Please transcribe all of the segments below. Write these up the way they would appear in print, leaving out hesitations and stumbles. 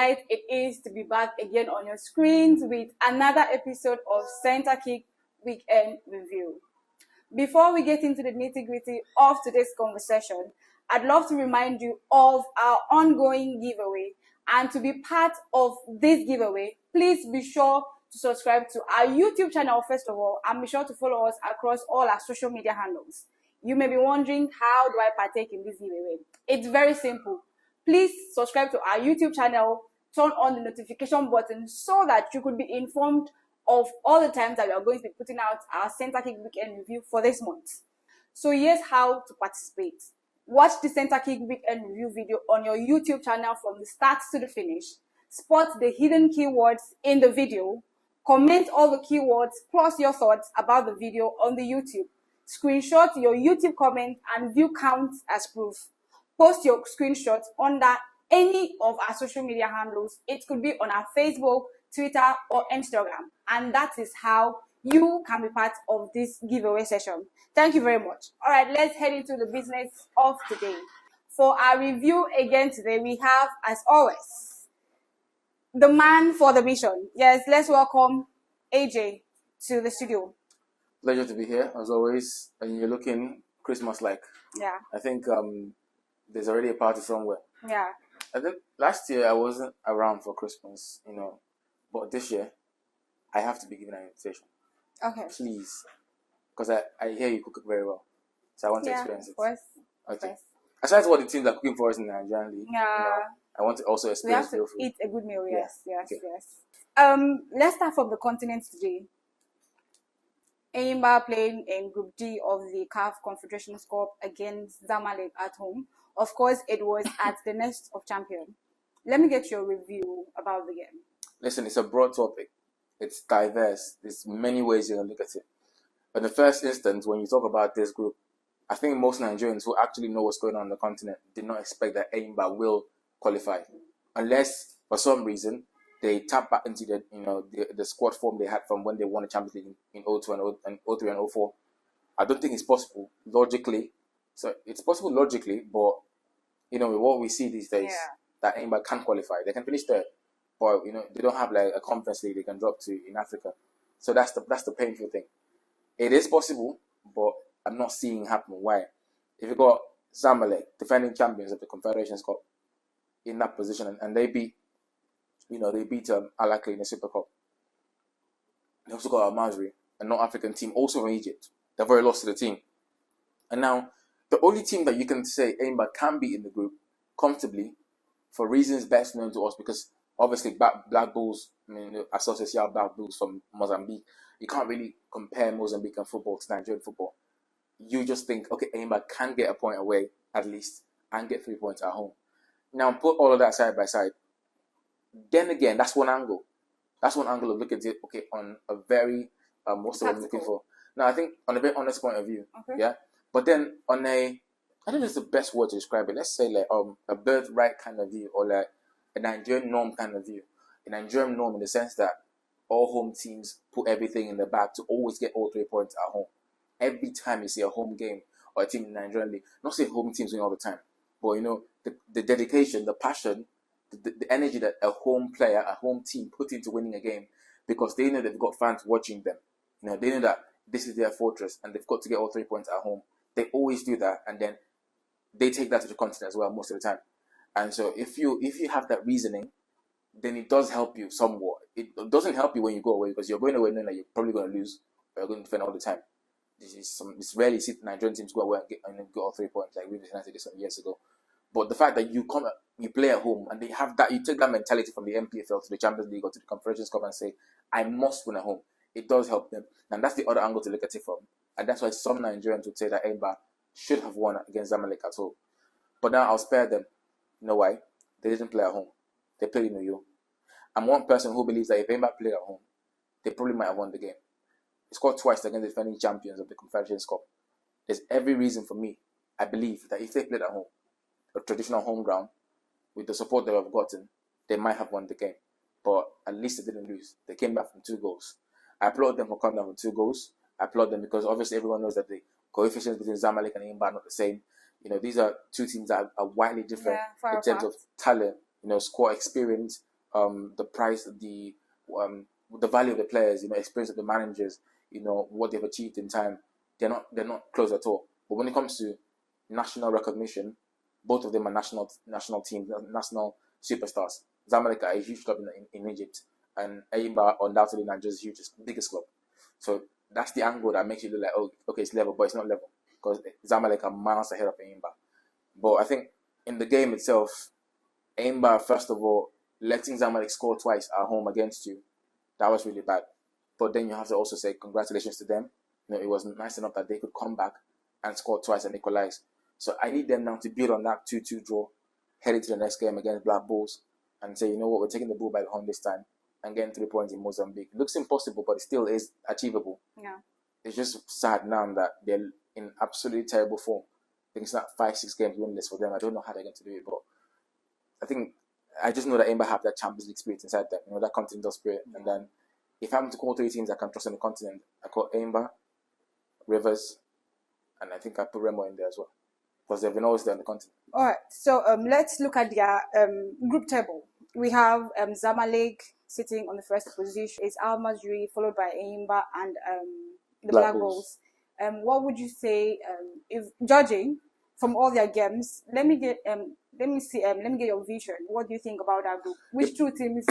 delight it is to be back again on your screens with another episode of CenterKick Weekend Review. Before we get into the nitty-gritty of today's conversation, I'd love to remind you of our ongoing giveaway. And to be part of this giveaway, please be sure to subscribe to our YouTube channel first of all, and be sure to follow us across all our social media handles. You may be wondering, how do I partake in this giveaway? It's very simple. Please subscribe to our YouTube channel, turn on the notification button so that you could be informed of all the times that we are going to be putting out our CenterKick Weekend Review for this month. So here's how to participate. Watch the CenterKick Weekend Review video on your YouTube channel from the start to the finish. Spot the hidden keywords in the video. Comment all the keywords plus your thoughts about the video on the YouTube. Screenshot your YouTube comment and view counts as proof. Post your screenshots under any of our social media handles. It could be on our Facebook, Twitter, or Instagram. And that is how you can be part of this giveaway session. Thank you very much. All right, let's head into the business of today. For our review again today, we have, as always, the man for the mission. Yes, let's welcome AJ to the studio. Pleasure to be here, as always. And you're looking Christmas-like. Yeah. I think there's already a party somewhere. Yeah. I think last year I wasn't around for Christmas, but this year I have to be given an invitation. Okay. Please. Because I hear you cook it very well. So I want to experience it. Of course. Okay. Aside from what the teams are cooking for us in the Nigerian League, I want to also experience real food. Eat a good meal, yes. Okay. Let's start from the continent today. Enyimba playing in Group D of the CAF Confederations Cup against Zamalek at home. Of course, it was at the Nest of Champions. Let me get your review about the game. Listen, it's a broad topic. It's diverse. There's many ways you can look at it. But in the first instance, when you talk about this group, I think most Nigerians who actually know what's going on the continent did not expect that Enyimba will qualify. Unless, for some reason, they tap back into the squad form they had from when they won the Champions League in 02 and 03 and 04. I don't think it's possible logically. So it's possible logically, but with what we see these days, that Enyimba can qualify. They can finish third, but they don't have like a conference league they can drop to in Africa. So that's the painful thing. It is possible, but I'm not seeing it happen. Why? If you got Zamalek, defending champions of the Confederations Cup, in that position, and they beat Alakli in the Super Cup. They also got Al-Masri, a North African team, also from Egypt. They've already lost to the team. And now, the only team that you can say Enyimba can be in the group comfortably, for reasons best known to us, because obviously Black Bulls, Association Black Bulls from Mozambique, you can't really compare Mozambican football to Nigerian football. You just think, okay, Enyimba can get a point away, at least, and get 3 points at home. Now, put all of that side by side. Then again, that's one angle. That's one angle of looking at it, okay, on a very, what's the word I'm looking for? Now, I think on a very honest point of view, yeah? But then on I don't know if it's the best word to describe it. Let's say like a birthright kind of view, or like a Nigerian norm kind of view. A Nigerian norm in the sense that all home teams put everything in the bag to always get all 3 points at home. Every time you see a home game or a team in the Nigerian League, not say home teams win all the time, but the dedication, the passion, the energy that a home player, a home team put into winning a game, because they know they've got fans watching them. They know that this is their fortress and they've got to get all 3 points at home. They always do that, and then they take that to the continent as well most of the time. And so if you have that reasoning, then it does help you somewhat. It doesn't help you when you go away, because you're going away knowing that you're probably going to lose, or you're going to defend all the time. It's rarely see Nigerian teams go away and get all 3 points, like Rivers United did some years ago. But the fact that you play at home, and they have that, you take that mentality from the NPFL to the Champions League or to the Confederations Cup and say, I must win at home. It does help them. And that's the other angle to look at it from. And that's why some Nigerians would say that Enyimba should have won against Zamalek at home. But now I'll spare them. You know why? They didn't play at home. They played in Uyo. I'm one person who believes that if Enyimba played at home, they probably might have won the game. They scored twice against the defending champions of the Confederations Cup. There's every reason for me, I believe, that if they played at home, a traditional home ground, with the support they have gotten, they might have won the game. But at least they didn't lose. They came back from 2 goals. I applaud them for coming down from 2 goals. I applaud them because obviously everyone knows that the coefficients between Zamalek and Enyimba are not the same. These are 2 teams that are widely different in terms of talent, squad experience, the price, the value of the players, experience of the managers, what they've achieved in time. They're not close at all. But when it comes to national recognition, both of them are national teams, national superstars. Zamalek are a huge club in Egypt, and Enyimba undoubtedly Nigeria's biggest club. So that's the angle that makes you look like, oh, okay, it's level, but it's not level, because Zamalek are miles ahead of Enyimba. But I think in the game itself, Enyimba, first of all, letting Zamalek score twice at home against you, that was really bad. But then you have to also say congratulations to them. It was nice enough that they could come back and score twice and equalize. So I need them now to build on that 2-2 draw, head into the next game against Black Bulls, and say, you know what, we're taking the bull by the horn this time and getting 3 points in Mozambique. It looks impossible, but it still is achievable. Yeah. It's just sad now that they're in absolutely terrible form. I think it's not 5-6 games winless for them. I don't know how they're going to do it, but I just know that Enyimba have that Champions League spirit inside them, that continental spirit. And then if I'm to call 3 teams I can trust on the continent, I call Enyimba, Rivers, and I think I put Remo in there as well, because they've been always there on the continent. All right, so let's look at their group table. We have Zamalek sitting on the first position. It's Al Masry, followed by Enyimba and the Black Bulls. What would you say, if judging from all their games? Let me get your vision. What do you think about that group? Which 2 teams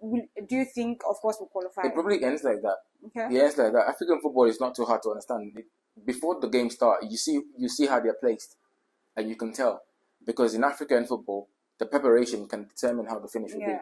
do you think, of course, will qualify? It probably ends like that. Okay. It ends like that. African football is not too hard to understand. Before the game starts, you see how they're placed, and you can tell, because in African football, the preparation can determine how the finish will be.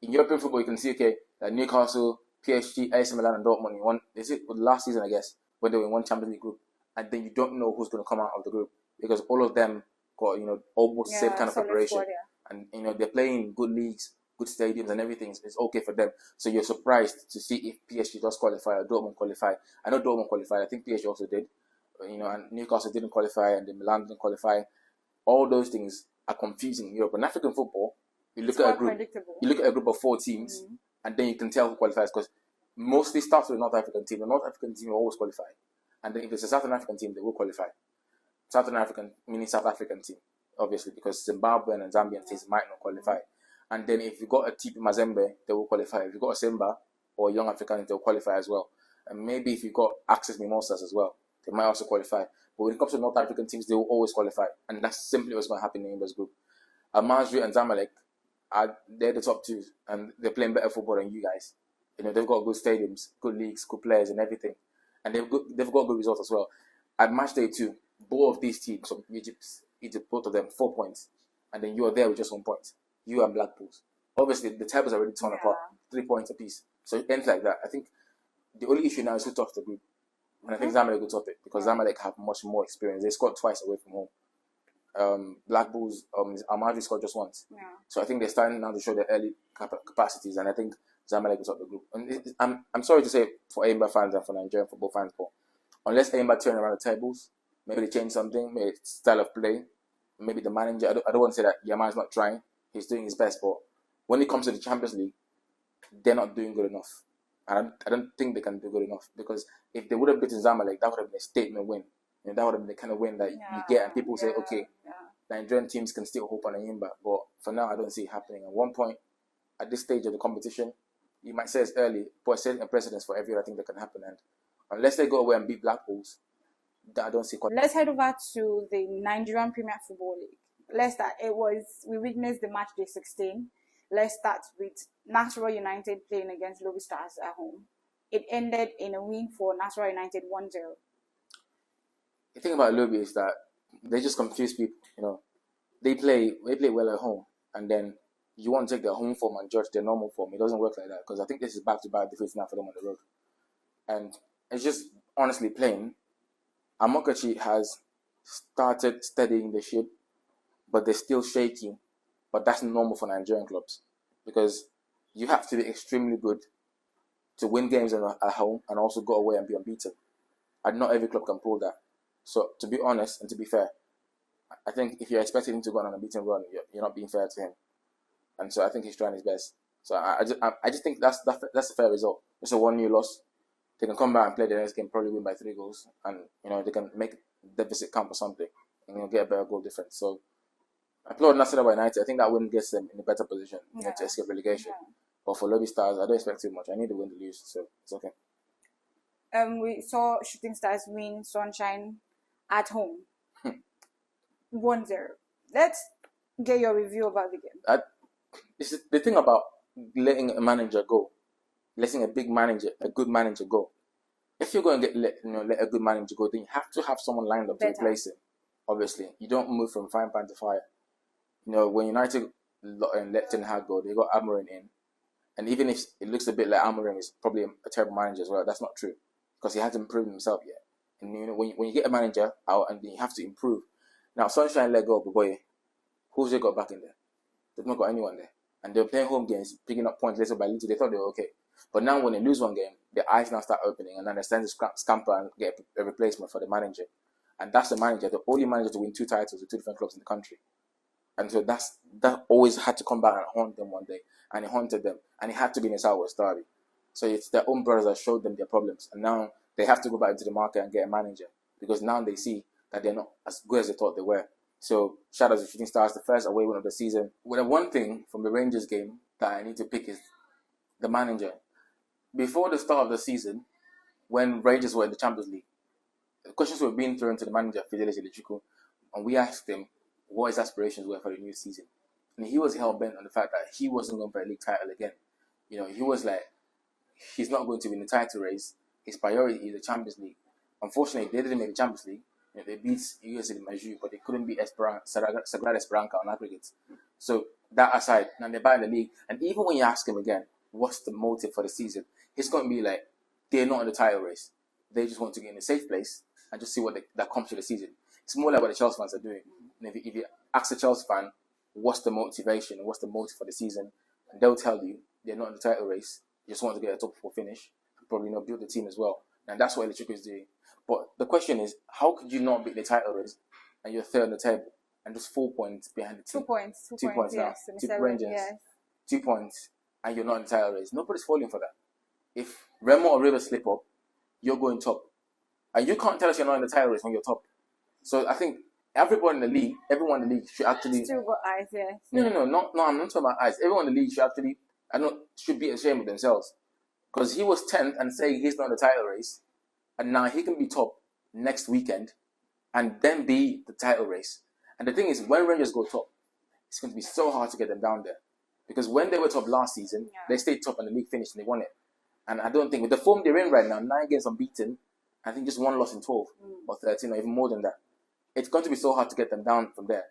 In European football, you can see, okay, like Newcastle, PSG, AC Milan, and Dortmund won. Is it last season, I guess, when they were in one Champions League group, and then you don't know who's going to come out of the group, because all of them got almost the same kind of preparation, squad, and they're playing good leagues, good stadiums, and everything is okay for them. So you're surprised to see if PSG does qualify or Dortmund qualify. I know Dortmund qualified. I think PSG also did. And Newcastle didn't qualify, and then Milan didn't qualify. All those things are confusing in Europe. In African football, you look at a group of 4 teams, and then you can tell who qualifies, because mostly starts with a North African team. The North African team will always qualify, and then if it's a Southern African team, they will qualify. Southern African meaning South African team, obviously, because Zimbabwean and Zambian teams might not qualify. And then if you got a TP Mazembe, they will qualify. If you got a Simba or Young Africans, they'll qualify as well. And maybe if you got Access Mimosas as well, they might also qualify. But when it comes to North African teams, they will always qualify. And that's simply what's going to happen in Enyimba's group. Al Masry and Zamalek, they're the top 2, and they're playing better football than you guys. They've got good stadiums, good leagues, good players, and everything. And they've got good results as well. At match day 2, both of these teams from Egypt, both of them 4 points, and then you are there with just 1 point. You and Black Bulls. Obviously, the tables are already torn apart, 3 points apiece. So it ends like that. I think the only issue now is who tops the group, and I think Zamalek will top it, because Zamalek have much more experience. They scored twice away from home. Black Bulls, Al Masry scored just once. So I think they're starting now to show their early capacities, and I think Zamalek will top the group. And I'm sorry to say for Enyimba fans and for Nigerian football fans, but unless Enyimba turn around the tables, maybe they change something, maybe style of play, maybe the manager. I don't want to say that Yaman's not trying. He's doing his best, but when it comes to the Champions League, they're not doing good enough. And I don't think they can do good enough, because if they would have beaten Zamalek, that would have been a statement win. That would have been the kind of win that you get, and people say, okay, Nigerian teams can still hope on Enyimba. But for now, I don't see it happening. At one point, at this stage of the competition, you might say it's early, but setting a precedence for every other thing that can happen. And unless they go away and beat Black Bulls, I don't see. Let's head over to the Nigerian Premier Football League. We witnessed the match day 16. Let's start with Nasarawa United playing against Lobby Stars at home. It ended in a win for Nasarawa United 1-0. The thing about Lobby is that they just confuse people. They play well at home, and then you want to take their home form and judge their normal form. It doesn't work like that, because I think this is back-to-back defeats now for them on the road. And it's just honestly plain. Amokachi has started steadying the ship, but they're still shaky. But that's normal for Nigerian clubs, because you have to be extremely good to win games at home and also go away and be unbeaten. And not every club can pull that. So to be honest and to be fair, I think if you're expecting him to go on an unbeaten run, you're not being fair to him. And so I think he's trying his best. So I just think that's a fair result. It's a 1-0 loss. They can come back and play the next game, probably win by 3 goals, and they can make deficit count or something, and get a better goal difference. So I applaud National United. I think that win gets them in a better position to escape relegation. Yeah. But for Lobby Stars, I don't expect too much. I need the win to lose, so it's okay. We saw Shooting Stars win Sunshine at home. 1-0. Let's get your review about the game. This is the thing about letting a manager go, letting a good manager go. If you're going to let a good manager go, then you have to have someone lined up to replace him. Obviously, you don't move from frying pan to fire. When United let Ten Hag go, they got Amorim in, and even if it looks a bit like Amorim is probably a terrible manager as well, that's not true because he hasn't proven himself yet. And when you get a manager out and then you have to improve. Now Sunshine let go, but boy, who's they got back in there? They've not got anyone there, and they're playing home games, picking up points little by little. They thought they were okay, but now when they lose one game, their eyes now start opening, and then they stand to scamper and get a replacement for the manager, and that's the only manager to win 2 titles with 2 different clubs in the country. And so that always had to come back and haunt them one day. And it haunted them. And it had to be in a Southwest derby. So it's their own brothers that showed them their problems. And now they have to go back into the market and get a manager. Because now they see that they're not as good as they thought they were. So shout out to Shooting Stars, the first away win of the season. Well, the one thing from the Rangers game that I need to pick is the manager. Before the start of the season, when Rangers were in the Champions League, the questions were being thrown to the manager, Fidelis Electrico, and we asked him what his aspirations were for the new season. And he was hell-bent on the fact that he wasn't going for a league title again. He was like, he's not going to win the title race. His priority is the Champions League. Unfortunately, they didn't make the Champions League. They beat USL Major, but they couldn't beat Sagrada Esperanza on aggregate. So that aside, now they're back in the league. And even when you ask him again, what's the motive for the season, he's going to be like, they're not in the title race. They just want to get in a safe place and just see what that comes to the season. It's more like what the Chelsea fans are doing. And if you ask a Chelsea fan, what's the motivation, what's the motive for the season, and they'll tell you they're not in the title race. They just want to get a top 4 finish, and probably build the team as well. And that's what Electric is doing. But the question is, how could you not beat the title race and you're third on the table and just 4 points behind the team? 2 points. 2 points now. Yes, 2 Rangers. Yes. 2 points, and you're not in the title race. Nobody's falling for that. If Remo or River slip up, you're going top. And you can't tell us you're not in the title race when you're top. So I think everyone in the league should actually... Still got eyes, yes. No, I'm not talking about eyes. Everyone in the league should actually... should be ashamed of themselves. Because he was 10th and saying he's not in the title race. And now he can be top next weekend and then be the title race. And the thing is, when Rangers go top, it's going to be so hard to get them down there. Because when they were top last season, they stayed top and the league finished and they won it. And I don't think, with the form they're in right now, 9 games unbeaten, I think just 1 loss in 12 or 13 or even more than that. It's going to be so hard to get them down from there.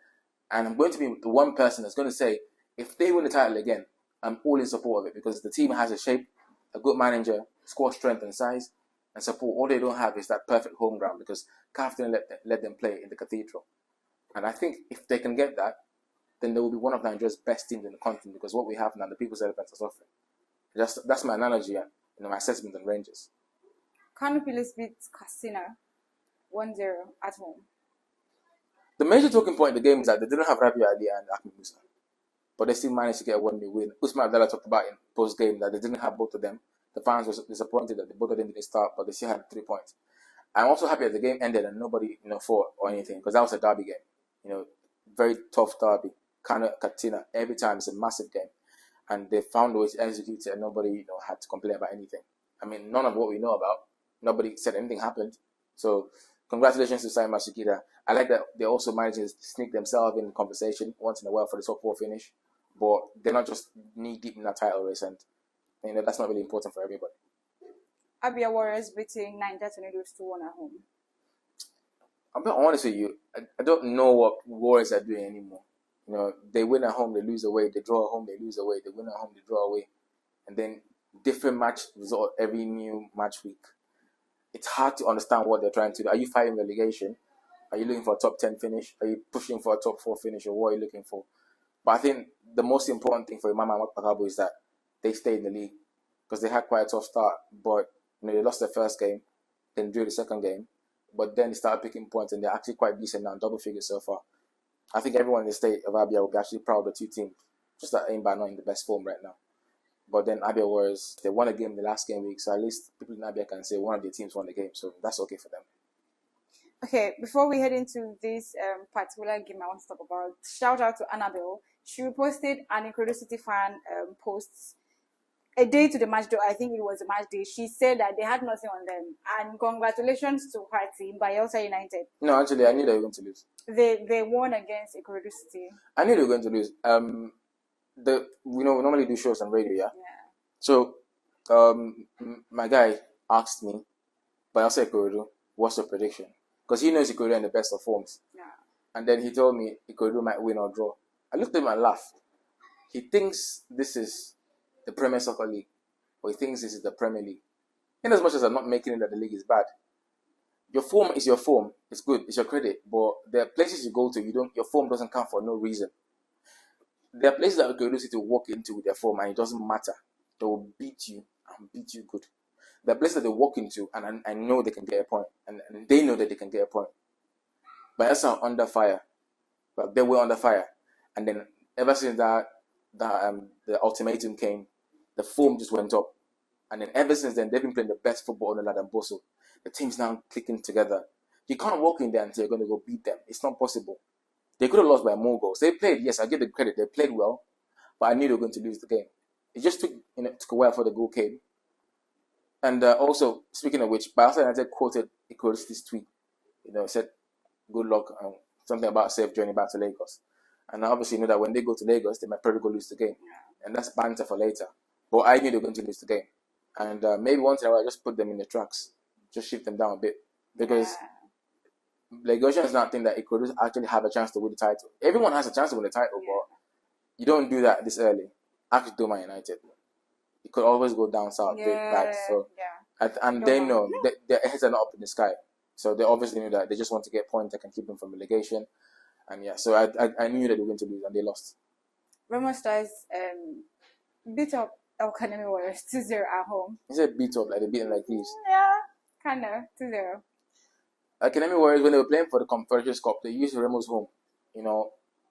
And I'm going to be the one person that's going to say, if they win the title again, I'm all in support of it because the team has a shape, a good manager, squad strength and size, and support. All they don't have is that perfect home ground because CAF didn't let them play in the cathedral. And I think if they can get that, then they will be one of Nigeria's best teams in the continent because what we have now, the People's Elephants are suffering. That's my analogy and my assessment on Rangers. Kano Pillars beat Casina 1-0 at home. The major talking point in the game is that they didn't have Rabiu Ali and Ahmed Musa, but they still managed to get a 1-0 win. Usman Abdallah talked about in post-game that they didn't have both of them. The fans were disappointed that both of them didn't start, but they still had 3 points. I'm also happy that the game ended and nobody fought or anything because that was a derby game. Very tough derby. Kano Katina, every time it's a massive game. And they found a way to execute it and nobody had to complain about anything. I mean, none of what we know about. Nobody said anything happened. So, congratulations to Simon Masukida. I like that they also managed to sneak themselves in the conversation once in a while for the top 4 finish. But they're not just knee-deep in that title race. And, that's not really important for everybody. Abia Warriors beating Niger Tornadoes 2-1 at home. I'll be honest with you. I don't know what Warriors are doing anymore. They win at home, they lose away. They draw at home, they lose away. They win at home, they draw away. And then different match result every new match week. It's hard to understand what they're trying to do. Are you fighting relegation? Are you looking for a top 10 finish? Are you pushing for a top 4 finish? Or what are you looking for? But I think the most important thing for Imama Makabo is that they stay in the league. Because they had quite a tough start. But they lost their first game, then drew the second game. But then they started picking points and they're actually quite decent now, double figures so far. I think everyone in the state of Abia will be actually proud of the 2 teams. Just that Enyimba not in the best form right now. But then Abia Warriors, they won a game the last game week, so at least people in Abia can say one of their teams won the game, so that's okay for them. Okay, before we head into this particular game I want to talk about, shout out to Annabelle. She reposted an Incredulity fan post a day to the match day. I think it was a match day. She said that they had nothing on them, and congratulations to her team, Bayelsa United. No, actually, I knew they were going to lose. They won against Incredulity. I knew they were going to lose. We normally do shows on radio, yeah. So, my guy asked me, Bayelsa Ikorodu, what's your prediction? Because he knows Ikorodu in the best of forms. Yeah. And then he told me Ikorodu might win or draw. I looked at him and laughed. He thinks this is the Premier Soccer League, or he thinks this is the Premier League. In as much as I'm not making it that the league is bad, your form is your form. It's good. It's your credit. But there are places you go to, your form doesn't count for no reason. There are places that Ikorodu City walk into with their form, and it doesn't matter. They will beat you and beat you good. There are places that they walk into, and I know they can get a point, and they know that they can get a point. But that's not under fire. But they were under fire, and then ever since the ultimatum came, the form just went up, and then ever since then they've been playing the best football on the Ladamboso. The team's now clicking together. You can't walk in there and say you're going to go beat them. It's not possible. They could have lost by more goals. They played, yes, I give them credit. They played well, but I knew they were going to lose the game. It just took a while for the goal came. And also, speaking of which, Bayelsa United quoted Ikorodu's tweet. Said, "Good luck," something about safe journey back to Lagos. And I obviously know that when they go to Lagos, they might probably go lose the game. And that's banter for later. But I knew they were going to lose the game. And maybe once in a while, I just put them in the tracks. Just shift them down a bit. Because Lagosians now think that Ikorodu actually have a chance to win the title. Everyone has a chance to win the title, but you don't do that this early. Actually, do Man United. It could always go down south, big bad. So, and they know their heads are not up in the sky. So they obviously knew that they just want to get points that can keep them from relegation. And so I knew that they were going to lose, and they lost. Remo Stars beat up El Kanemi Warriors 2-0 at home. You said beat up, like they beat them like thieves. Yeah, kind of 2-0. Academy Warriors, when they were playing for the Confederations Cup, they used Remo's home,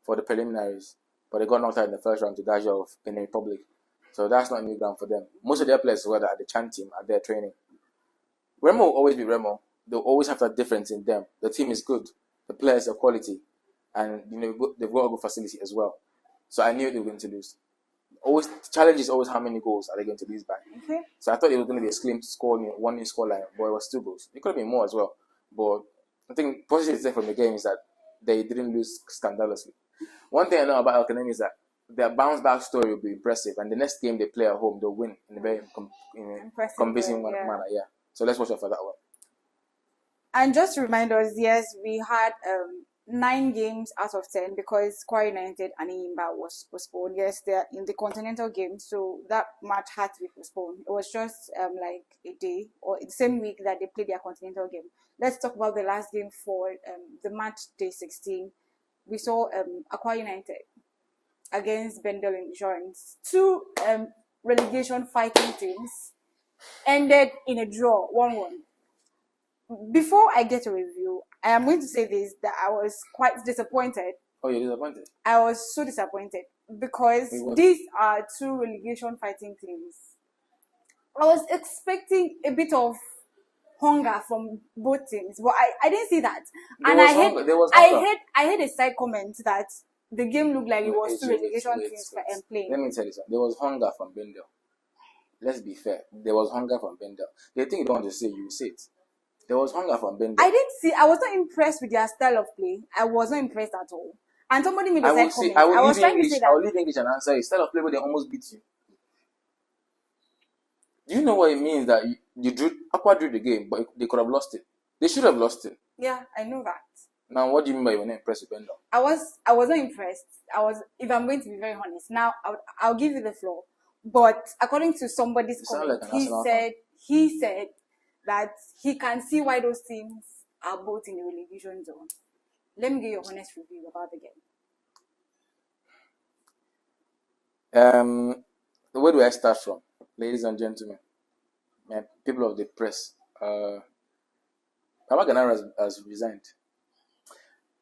for the preliminaries. But they got knocked out in the first round to Daja of Benin Republic. So that's not new ground for them. Most of their players were at the Chan team at their training. Remo will always be Remo. They'll always have that difference in them. The team is good. The players are quality. And, they've got a good facility as well. So I knew they were going to lose. The challenge is always how many goals are they going to lose by. Okay. So I thought it was going to be a slim score, one new scoreline, but it was 2 goals. It could have been more as well. But I think positive thing from the game is that they didn't lose scandalously. One thing I know about El Kanemi is that their bounce back story will be impressive, and the next game they play at home, they'll win in a very convincing manner. Yeah. So let's watch out for that one. And just to remind us, yes, we had 9 games out of 10 because Kwara United and Enyimba was postponed. Yes, they're in the continental game, so that match had to be postponed. It was just like a day or the same week that they played their continental game. Let's talk about the last game for the match day 16. We saw Aqua United against Bendel Insurance. 2 relegation fighting teams ended in a draw, 1-1. Before I get a review, I am going to say this, that I was quite disappointed. Oh, you're disappointed? I was so disappointed because these are 2 relegation fighting teams. I was expecting a bit of hunger from both teams, but I didn't see that. I heard a side comment that the game looked like it was 2 relegation teams playing. Let me tell you something. There was hunger from Bendel. Let's be fair. There was hunger from Bendel. The thing you don't want to say, you say it. There was hunger from Bendel. I was not impressed with their style of play. I was not impressed at all. And somebody made a side comment. I was trying to say that. I will leave English and answer it. Style of play where they almost beat you. Do you know what it means that Aqua drew the game, but they could have lost it? They should have lost it. Yeah, I know that. Now, what do you mean by you were not impressed with Bendel? I was not impressed. If I'm going to be very honest, now I'll give you the floor. But according to somebody's comment, he said that he can see why those teams are both in the relegation zone. Let me get your honest review about the game. Where do I start from, ladies and gentlemen, people of the press? Baba Ganara has resigned.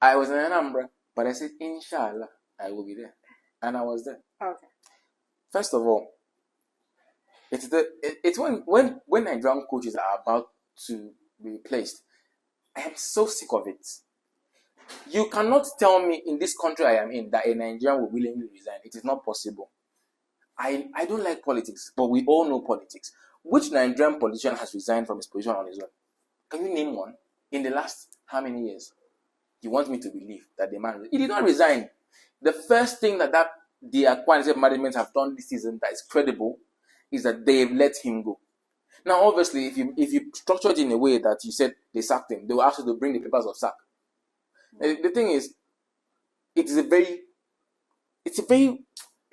I was in Enyimba, but I said, Inshallah, I will be there. And I was there. Okay. First of all, it's when Nigerian coaches are about to be replaced, I am so sick of it. You cannot tell me in this country I am in that a Nigerian will willingly resign. It is not possible. I don't like politics, but we all know politics. Which Nigerian politician has resigned from his position on his own? Can you name one? In the last how many years? You want me to believe that the man, he did not resign. The first thing that the Akwa management have done this season that is credible is that they've let him go. Now, obviously, if you structure it in a way that you said they sacked him, they will ask you to bring the papers of sack. The thing is, it's a very,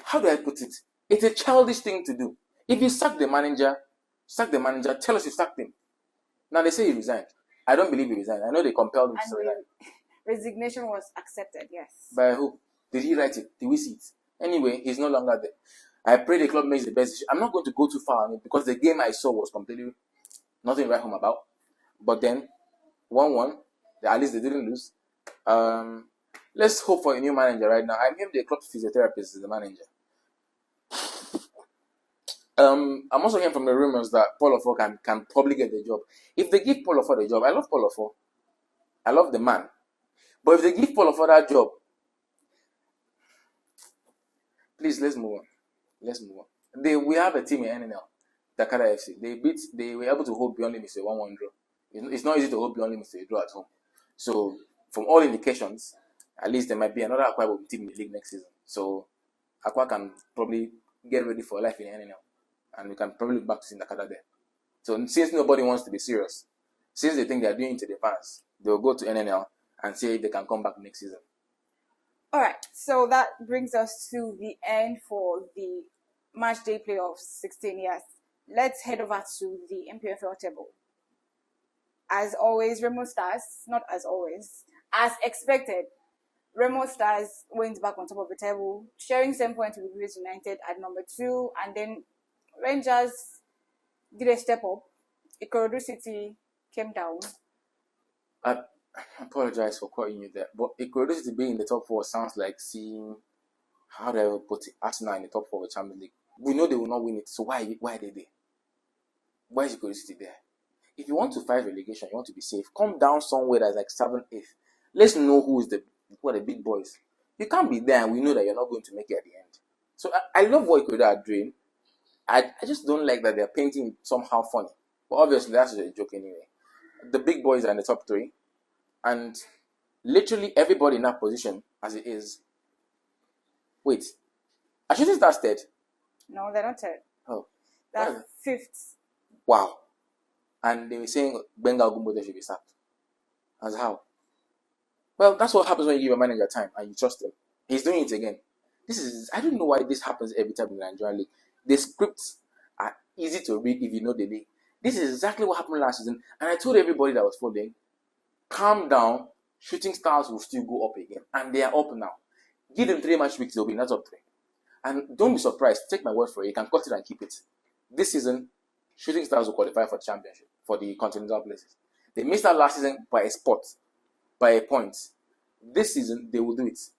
how do I put it? It's a childish thing to do. If you sack the manager, tell us you sacked him. Now they say he resigned. I don't believe he resigned. I know they compelled him to resign. Resignation was accepted, yes. By who? Did he write it? Did we see it? Anyway, he's no longer there. I pray the club makes the best decision. I'm not going to go too far on it because the game I saw was completely nothing to write home about. But then, 1-1, at least they didn't lose. Let's hope for a new manager right now. I'm him, the club physiotherapist, is the manager. I'm also hearing from the rumors that Paul Ofo can probably get the job. If they give Paul Ofo the job, I love Paul Ofo. I love the man. But if they give Paul Ofo that job, please, let's move on. We have a team in NNL, Dakar FC. They were able to hold beyond limits to a 1-1 draw. It's not easy to hold beyond limits to a draw at home. So, from all indications, at least there might be another Akwa team in the league next season. So, Akwa can probably get ready for life in NNL. And we can probably look back to Dakar there. So, since nobody wants to be serious, since they think they are doing it to the fans, they'll go to NNL and see if they can come back next season. All right, so that brings us to the end for the match day playoffs 16 years. Let's head over to the NPFL table. As always, Remo Stars, not as always, as expected, Remo Stars went back on top of the table, sharing 7 points with Rivers United at number 2, and then Rangers did a step up. Ikorodu City came down. I apologize for calling you there, but Ikorodu City being in the top 4 sounds like seeing, how do I put it, Arsenal in the top 4 of the Champions League. We know they will not win it, so why are they there? Why is Ikorodu City there? If you want to fight relegation, you want to be safe, come down somewhere that's like 7th, 8th. Let's know who are the big boys. You can't be there and we know that you're not going to make it at the end. So I love what Ikorodu are doing. I just don't like that they're painting it somehow funny. But obviously, that's just a joke anyway. The big boys are in the top 3. And literally everybody in that position, as it is. Wait. I shouldn't start third. No, they're not third. Oh. They're 5th. Wow. And they were saying Benga Gumbo should be sacked. As how? Well, that's what happens when you give a manager time and you trust him. He's doing it again. I don't know why this happens every time in the Nigerian league. The scripts are easy to read if you know the league. This is exactly what happened last season. And I told everybody that was following, calm down, Shooting Stars will still go up again. And they are up now. Give them 3 match weeks, they'll be in that top 3. And don't be surprised, take my word for it, you can cut it and keep it. This season, Shooting Stars will qualify for the championship, for the continental places. They missed out last season by a spot, by a point. This season, they will do it.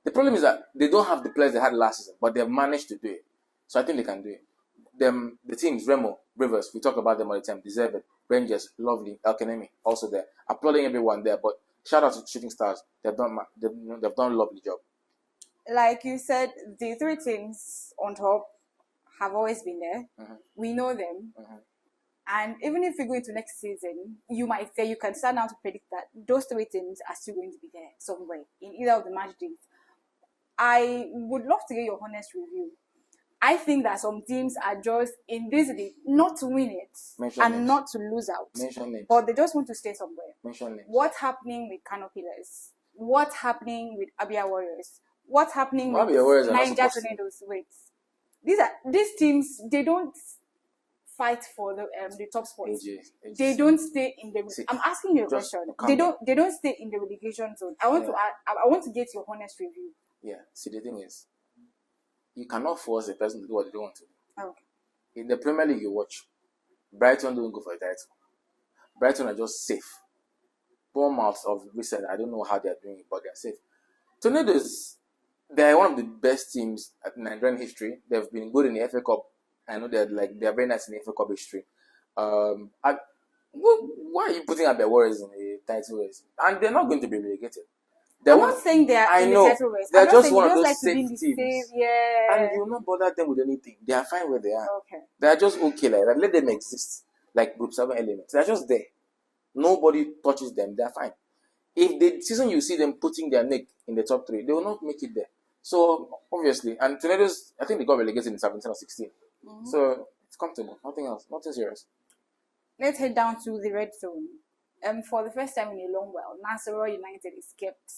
The problem is that they don't have the players they had last season, but they've managed to do it. So I think they can do it. The teams, Remo, Rivers, we talk about them all the time, deserve it. Rangers, lovely. Elkanemi, also there. Applauding everyone there, but shout out to Shooting Stars. They've done a lovely job. Like you said, the 3 teams on top have always been there. Mm-hmm. We know them. Mm-hmm. And even if we go into next season, you can start now to predict that those 3 teams are still going to be there somewhere in either of the match days. I would love to get your honest review. I think that some teams are just in this league not to win it not to lose out. But they just want to stay somewhere. What's happening with Kano Pillars? What's happening with Abia Warriors? What's happening with Niger Tornadoes? Wait. These teams, they don't fight for the top spots. They don't stay in the. I'm asking you a question. They don't stay in the relegation zone. I want to get your honest review. Yeah. See, the thing is, you cannot force a person to do what they don't want to do. Okay. In the Premier League, you watch, Brighton don't go for a title. Brighton are just safe. Bournemouth of recent, I don't know how they are doing it, but they are safe. Tornadoes, they are one of the best teams at Nigerian history. They've been good in the FA Cup. I know they're very nice in the FA Cup history. Why are you putting up their Warriors in the title race. And they're not going to be relegated. They I'm want, not saying they're I in know, the title race. they're I'm not just saying one they of just those like to be in safe the teams. safe, yeah. And you will not bother them with anything. They are fine where they are. Okay. They are just okay like that. Let them exist. Like Group 7 elements. They're just there. Nobody touches them. They're fine. If the season you see them putting their neck in the top 3, they will not make it there. So, obviously, and Tornadoes, I think they got relegated in 17 or 16. So, it's comfortable. Nothing else. Nothing serious. Let's head down to the red zone. For the first time in a long while, Nasarawa United is kept.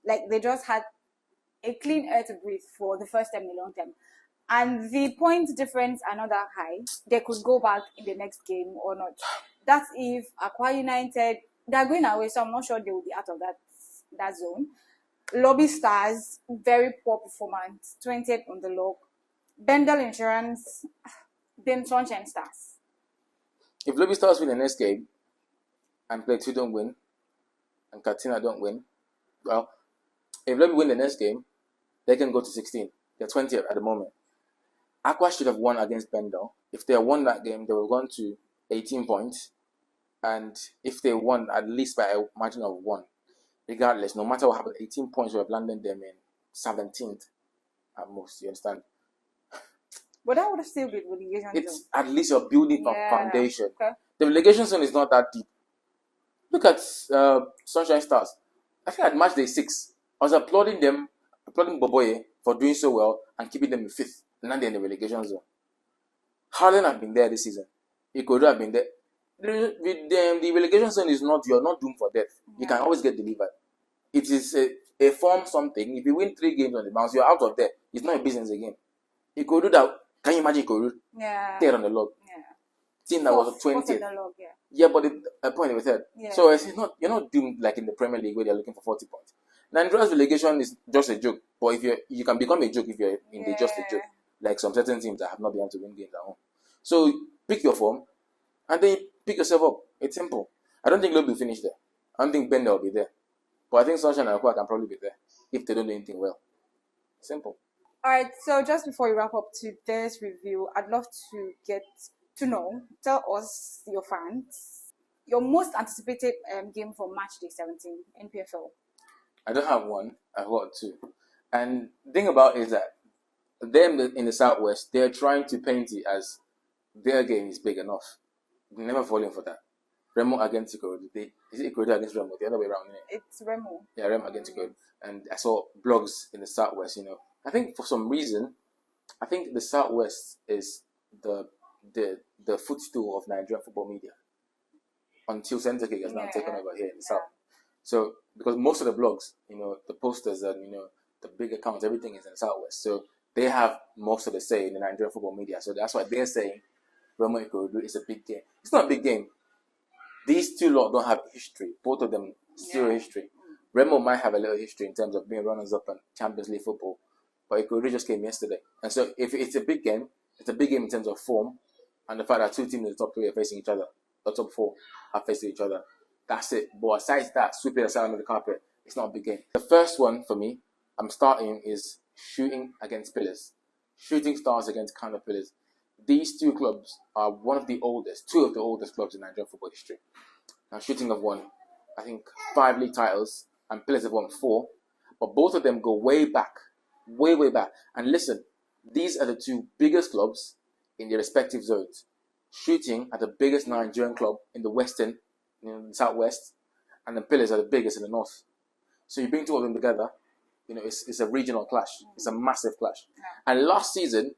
Like, they just had a clean air to breathe for the first time in a long time. And the point difference are not that high. They could go back in the next game or not. That's if Akwa United, they're going away, so I'm not sure they will be out of that zone. Lobby Stars, very poor performance, 20th on the log. Bendel Insurance, then Sunshine Stars. If Lobby Stars win the next game, and Play 2 don't win, and Katina don't win, well, if Lobby win the next game, they can go to 16. They're 20th at the moment. Aqua should have won against Bendel. If they had won that game, they would have gone to 18 points. And if they won at least by a margin of 1, regardless, no matter what happened, 18 points would have landed them in 17th at most. You understand? But that would have still been relegation zone. It's at least you're building a foundation. Okay. The relegation zone is not that deep. Look at Sunshine Stars. I think at match day 6, I was applauding Boboye for doing so well and keeping them in 5th. And now they're in the relegation zone. Harlan have been there this season. Ikodo have been there. The relegation zone is not, you're not doomed for death. You can always get delivered. It is a form something. If you win 3 games on the bounce, you're out of there. It's not a business again. Ikodo that, can you imagine Ikodo? Yeah. Third on the log. Yeah. Team that was 20th. Yeah, but the point was third. Yeah. So it's not, you're not doomed like in the Premier League where they're looking for 40 points. Nigeria's relegation is just a joke. But if you can become a joke if you're in the just a joke. Like some certain teams that have not been able to win games at home. So pick your form and then you pick yourself up. It's simple. I don't think Lobe will finish there. I don't think Bender will be there. But I think Sunshine and Aqua can probably be there if they don't do anything well. Simple. Alright, so just before we wrap up today's review, I'd love to get to know, tell us, your fans, your most anticipated game for match day 17 NPFL. I don't have one. I've got 2. And the thing about it is that them in the Southwest, they're trying to paint it as their game is big enough. Never falling for that. Remo against Ikorodu. Is it Ikorodu against Remo? The other way around, isn't it? It's Remo. Yeah, Remo against Ikorodu. And I saw blogs in the Southwest, I think for some reason, I think the Southwest is the footstool of Nigerian football media. Until CenterKick has now taken over here in the South. So, because most of the blogs, the posters and, the big accounts, everything is in the Southwest. So, they have most of the say in the Nigerian football media. So, that's why they're saying Remo Ikorodu is a big game. It's not a big game. These 2 lot don't have history. Both of them, zero history. Remo might have a little history in terms of being runners-up in Champions League football. But Ikorodu just came yesterday. And so, if it's a big game, it's a big game in terms of form and the fact that 2 teams in the top 3 are facing each other. The top 4 are facing each other. That's it. But aside that, sweeping aside under the carpet, it's not a big game. The first one for me, I'm starting is Shooting against Pillars. Shooting Stars against Counter Pillars. These 2 clubs are 2 of the oldest clubs in Nigerian football history. Now, Shooting have won, I think, 5 league titles, and Pillars have won 4. But both of them go way back. Way back. And listen, these are the 2 biggest clubs in their respective zones. Shooting are the biggest Nigerian club in the Western, in the Southwest, and the Pillars are the biggest in the North. So you bring 2 of them together, it's a regional clash. It's a massive clash. And last season,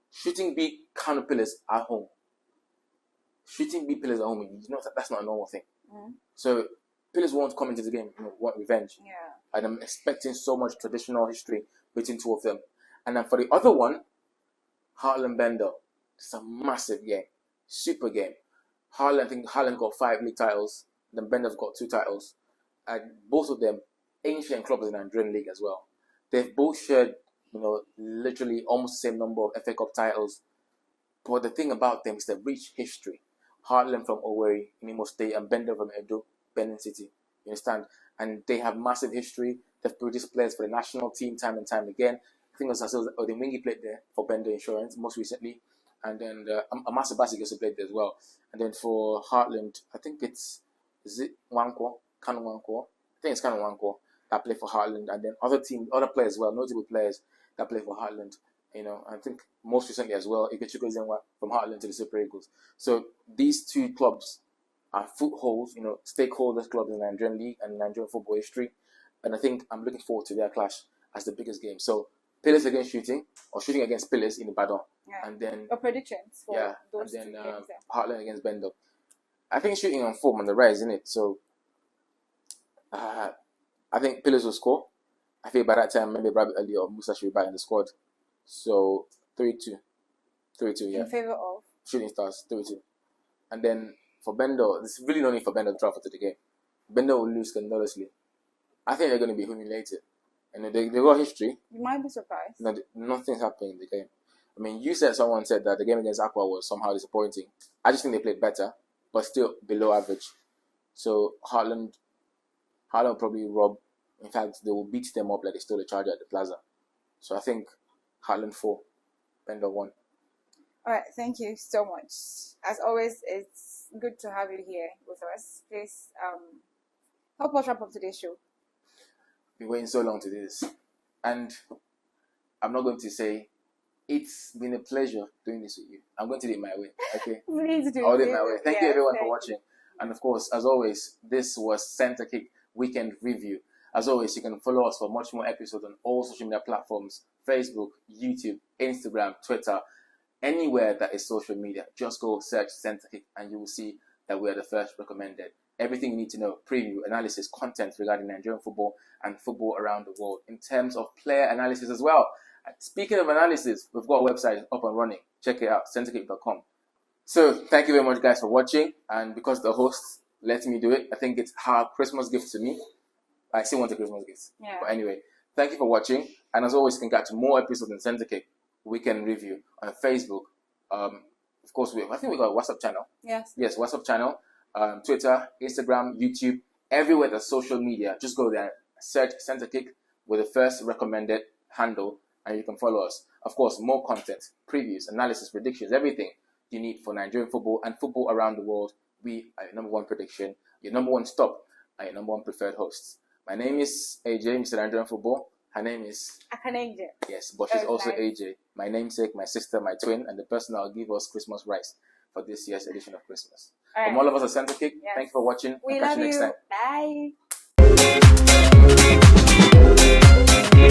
Shooting beat Counter Pillars at home. Shooting beat Pillars at home. That's not a normal thing. So Pillars won't come into the game, want revenge. And I'm expecting so much traditional history between 2 of them. And then for the other one, Heartland Bender. It's a massive game. Super game. I think Heartland got 5 league titles. Then Bender's got 2 titles. And both of them ancient clubs in the Nigerian league as well. They've both shared, literally almost the same number of FA Cup titles. But the thing about them is the rich history. Heartland from Owerri, Imo State, and Bender from Edo, Benin City. You understand? And they have massive history. They've produced players for the national team time and time again. I think it was Odemwingie played there for Bender Insurance most recently. And then Amasa Basik also played there as well. And then for Heartland, I think is it Wankwo? Kanwanko. I think it's Kanwanko that play for Heartland, and then other players as well, notable players that play for Heartland. You know, I think most recently as well, Ikechukwu Zenwa from Heartland to the Super Eagles. So these two clubs are footholds, you know, stakeholders clubs in the Nigerian league and Nigerian football history. And I think I'm looking forward to their clash as the biggest game. So Pillars against Shooting, or Shooting against Pillars in Ibadan. Yeah. And then your predictions for those and then two games. Heartland against Bendo. I think Shooting on form on the rise, isn't it? So I think Pillars will score. I think by that time maybe Rabbit Ali or Musa should be back in the squad. So 3-2. 3-2, yeah. In favor of Shooting Stars, 3-2. And then for Bendo, there's really no need for Bendo to travel to the game. Bendo will lose scandalously. I think they're going to be humiliated. And they got history. You might be surprised. No, nothing's happening in the game. I mean, someone said that the game against Aqua was somehow disappointing. I just think they played better, but still below average. So Heartland will probably rob. In fact, they will beat them up like they stole a charger at the Plaza. So I think Heartland 4, Bendo 1. All right, thank you so much. As always, it's good to have you here with us. Please help us wrap up today's show. Been waiting so long to do this, and I'm not going to say it's been a pleasure doing this with you. I'm going to do it my way, okay? Please do. I'll do it my way. Thank you everyone for thank watching, and of course, as always, this was CenterKick Weekend Review. As always, you can follow us for much more episodes on all social media platforms: Facebook, YouTube, Instagram, Twitter, anywhere that is social media. Just go search CenterKick, and you will see that we are the first recommended. Everything you need to know, preview, analysis, content regarding Nigerian football and football around the world, in terms of player analysis as well. And speaking of analysis, we've got a website up and running. Check it out, centerkick.com. So thank you very much, guys, for watching. And because the host let me do it, I think it's her Christmas gift to me. I still want a Christmas gift. Yeah. But anyway, thank you for watching. And as always, you can catch more episodes on CenterKick Weekend Review on Facebook. Of course, I think we got a WhatsApp channel. Yes. Yes, WhatsApp channel. Twitter, Instagram, YouTube, everywhere that's social media. Just go there, search CenterKick with the first recommended handle, and you can follow us. Of course, more content, previews, analysis, predictions, everything you need for Nigerian football and football around the world. We are your number one prediction, your number one stop, and your number one preferred hosts. My name is AJ, Mr. Nigerian Football. Her name is Akanenge. Yes, but she's also nice. AJ, my namesake, my sister, my twin, and the person that will give us Christmas rice for this year's edition of Christmas. All right. From all of us at CenterKick, Yes. thank you for watching. We I'll catch love you next you. time. Bye.